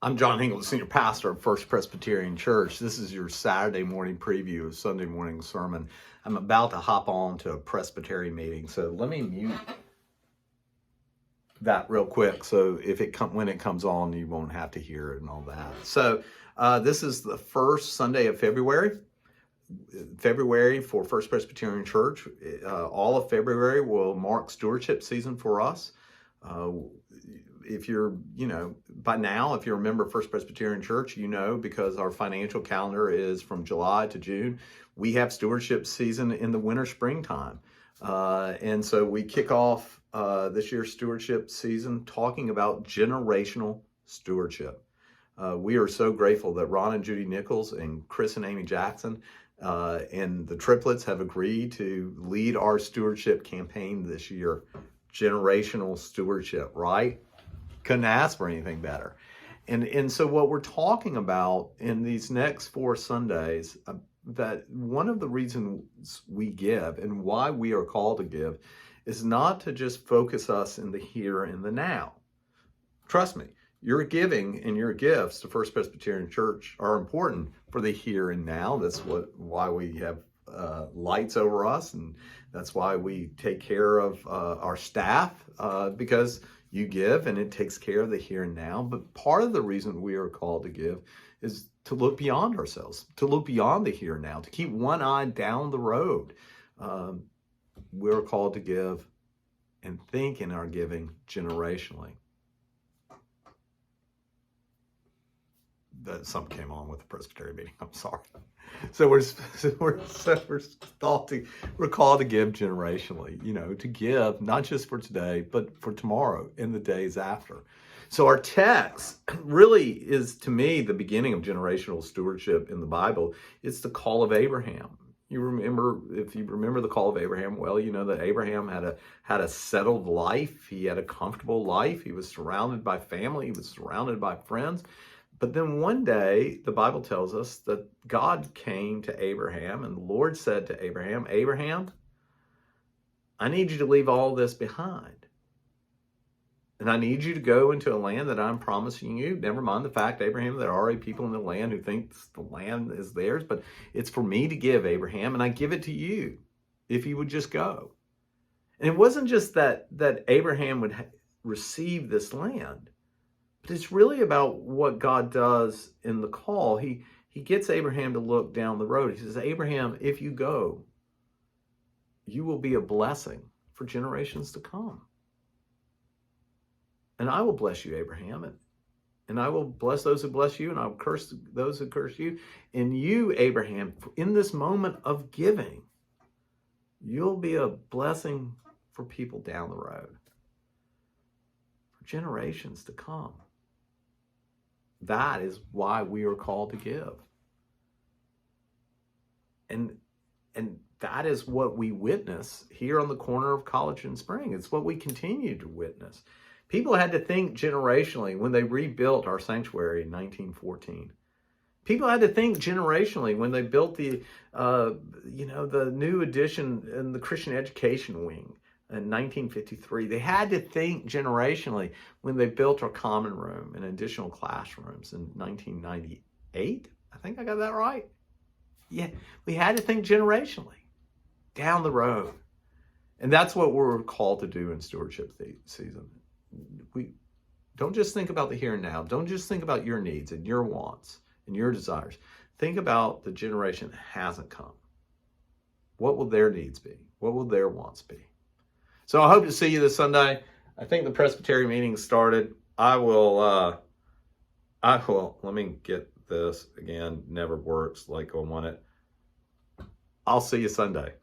I'm John Hingle, Senior Pastor of First Presbyterian Church. This is your Saturday morning preview of Sunday morning sermon. I'm about to hop on to a Presbytery meeting, so let me mute that real quick. So when it comes on, you won't have to hear it and all that. So this is the first Sunday of February for First Presbyterian Church. All of February will mark stewardship season for us. If you're, by now, if you're a member of First Presbyterian Church, because our financial calendar is from July to June, we have stewardship season in the winter, springtime. And so we kick off this year's stewardship season talking about generational stewardship. We are so grateful that Ron and Judy Nichols and Chris and Amy Jackson and the triplets have agreed to lead our stewardship campaign this year. Generational stewardship, right? Couldn't ask for anything better. And so what we're talking about in these next 4 Sundays, that one of the reasons we give and why we are called to give is not to just focus us in the here and the now. Trust me, your giving and your gifts to First Presbyterian Church are important for the here and now. That's why we have lights over us, and that's why we take care of our staff, because you give and it takes care of the here and now. But part of the reason we are called to give is to look beyond ourselves, to look beyond the here and now, to keep one eye down the road. We're called to give and think in our giving generationally. Something came on with the Presbytery meeting. I'm sorry. So we're called to give generationally, to give not just for today, but for tomorrow and the days after. So our text really is, to me, the beginning of generational stewardship in the Bible. It's the call of Abraham. If you remember the call of Abraham, well, you know that Abraham had a settled life. He had a comfortable life. He was surrounded by family. He was surrounded by friends. But then one day, the Bible tells us that God came to Abraham, and the Lord said to Abraham, Abraham, I need you to leave all this behind. And I need you to go into a land that I'm promising you. Never mind the fact, Abraham, there are already people in the land who think the land is theirs, but it's for me to give, Abraham, and I give it to you if you would just go. And it wasn't just that Abraham would receive this land. It's really about what God does in the call. He gets Abraham to look down the road. He says, Abraham, if you go, you will be a blessing for generations to come. And I will bless you, Abraham, and I will bless those who bless you, and I will curse those who curse you. And you, Abraham, in this moment of giving, you'll be a blessing for people down the road, for generations to come. That is why we are called to give. And that is what we witness here on the corner of College and Spring. It's what we continue to witness. People had to think generationally when they rebuilt our sanctuary in 1914. People had to think generationally when they built the new addition in the Christian education wing in 1953. They had to think generationally when they built our common room and additional classrooms in 1998. I think I got that right. Yeah, we had to think generationally down the road. And that's what we're called to do in stewardship season. We don't just think about the here and now. Don't just think about your needs and your wants and your desires. Think about the generation that hasn't come. What will their needs be? What will their wants be? So I hope to see you this Sunday. I think the Presbytery meeting started. Let me get this again. Never works like I want it. I'll see you Sunday.